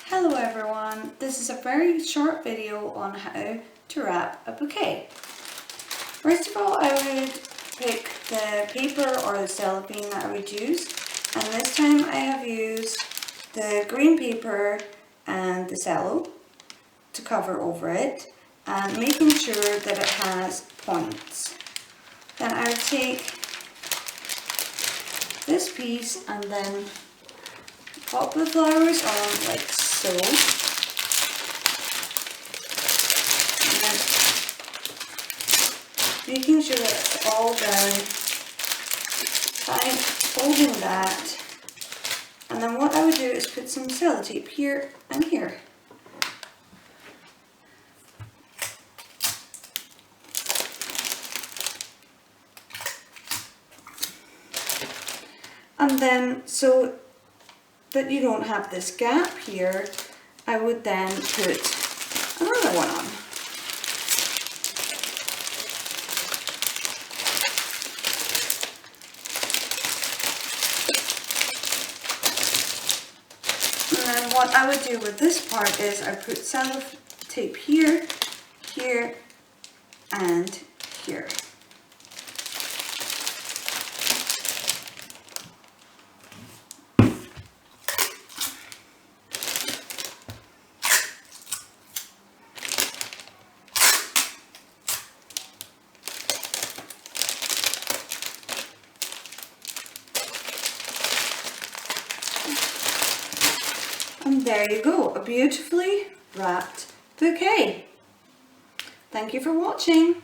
Hello everyone, this is a very short video on how to wrap a bouquet. First of all, I would pick the paper or the cellophane that I would use, and this time I have used the green paper and the cello to cover over it, and making sure that it has points. Then I would take this piece and then pop the flowers on like so, and then making sure that it's all down, holding that, and then what I would do is put some sellotape here and here. And then, so that you don't have this gap here, I would then put another one on. And then what I would do with this part is I put sellotape here, here, and here. And there you go, a beautifully wrapped bouquet. Thank you for watching.